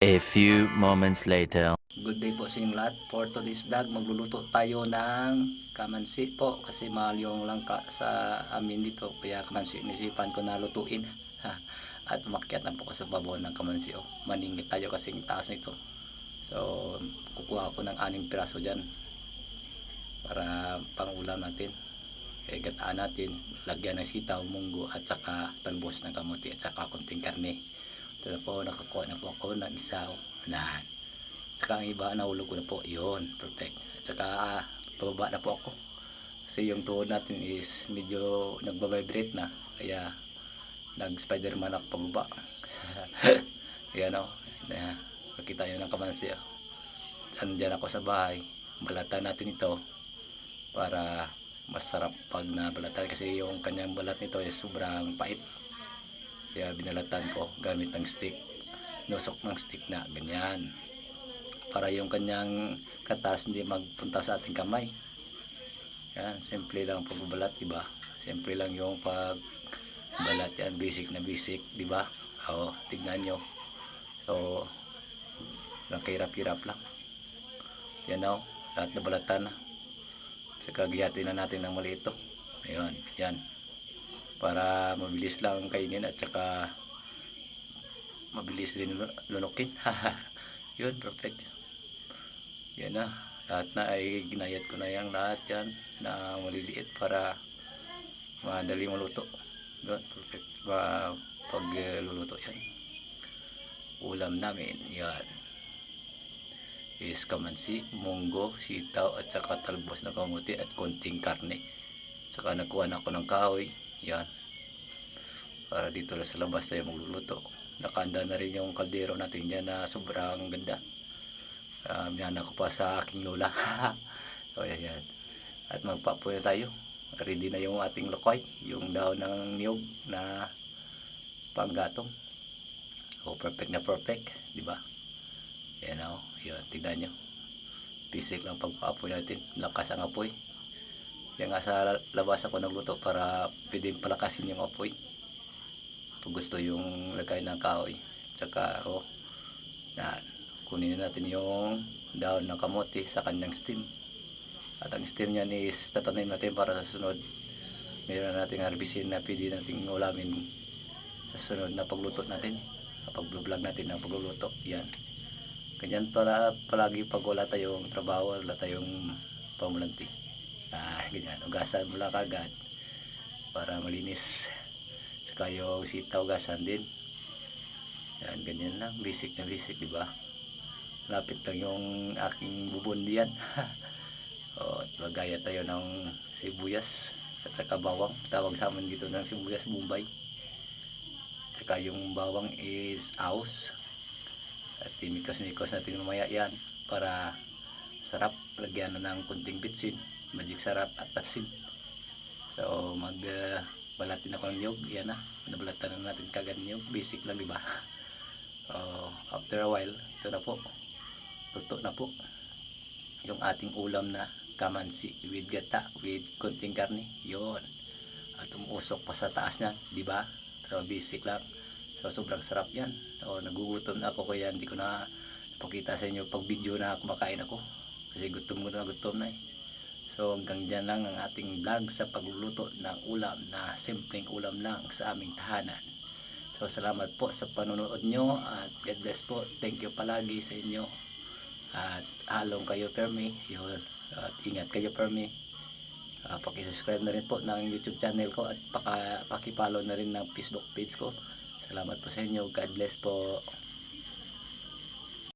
A few moments later. Good day po sa inyong lahat. For today's vlog, magluluto tayo ng kamansi po kasi mahal yung langka sa amin dito. Kaya kamansi inisipan ko na lutuin. At umakyat na po ko sa babaw ng kamansi. Maningit tayo kasi taas nito. So, kukuha ako ng 6 piraso dyan para pangulam natin. Gataan natin, lagyan ng sitaw, munggo at saka talbos ng kamuti at saka konting karne. Ito na po, nakakuha na po ako ng isaw na saka ang iba nahulog ko na po. Yun, perfect. At saka pababa na po ako kasi yung tuhod natin is medyo nagbabibrate na, kaya nag spiderman ako pababa. Ayan o, makita yun ng kamansi. Andyan ako sa bahay, balatan natin ito para masarap pag nabalatan kasi yung kanyang balat nito is sobrang pait. Kaya binalatan ko gamit ng stick, nusok ng stick na ganyan, para yung kanyang katas hindi magpunta sa ating kamay. Yan, simple lang pagbabalat, diba? Simple lang yung pagbalat yan, basic na basic, diba? O, tignan nyo. So, nakahirap-hirap lang. Yan o, lahat na balatan na. Saka gihatin na natin ng maliit to. Ayun, yan. Para mabilis lang kainin at saka mabilis din lunukin. Yun, perfect. Yan na. Lahat na ay ginayat ko na yan lahat yan na maliliit para madali maluto. Yun, perfect. Pag luluto yan. Ulam namin, yan. Is kamansi, munggo, sitaw at saka talbos na kamuti at konting karne. Saka nakuha na ako ng kahoy, yan, para dito lang sa labas tayo magluluto. Nakanda na rin yung kaldero natin dyan na sobrang ganda. Yan ako pa sa aking lola. O yan. At magpapuyo tayo. Ready na yung ating lokoy, yung daon ng niyog na panggatong. O perfect na perfect, di ba? Yan o, yun, tignan nyo. Basic lang pagpaapoy natin, lakas ang apoy. Yan nga sa labas ako nagluto para pwedeng palakasin yung apoy pag gusto yung lagay ng kahoy. Saka kunin natin yung daon ng kamote sa kanyang stem. At ang stem niyan is tatanim natin para sa sunod. Mayroon nating harbisin na pwede nating ulamin sa sunod na pagluto natin, pag vlog natin ng pagluluto. Yan. Ganyan para palagi pag wala tayong trabaho, wala tayong pamulanting. Ganyan, ugasan mo lang agad para malinis. Saka yung sitaw, ugasan din. Yan, ganyan lang, basic na basic, diba? Lapit lang yung aking bubundi yan. O, magaya tayo ng sibuyas at saka bawang. Tawag sa amin dito ng sibuyas bombay. Saka yung bawang is aus. At imikos-mikos natin mamaya yan para sarap. Lagyan na ng kunting bitsin, magic sarap at asin. So balatin ako ng niyog. Yan na, nabalatan na natin kagad niyog. Basic lang, diba? After a while, ito na po, luto na po yung ating ulam na kamansi with gata, with kunting karne. Yun, at umusok pa sa taas niyan, diba? So basic lang. So sobrang sarap yan. Nagugutom na ako, kaya hindi ko na pakita sa inyo pag video na kumakain ako kasi gutom na eh. So hanggang dyan lang ang ating vlog sa pagluluto ng ulam na simpleng ulam lang sa aming tahanan. So salamat po sa panonood nyo at God bless po. Thank you palagi sa inyo at halong kayo permi. Yun. At ingat kayo permi. Paki-subscribe na rin po ng YouTube channel ko at paki-follow na rin ng Facebook page ko. Salamat po sa inyo. God bless po.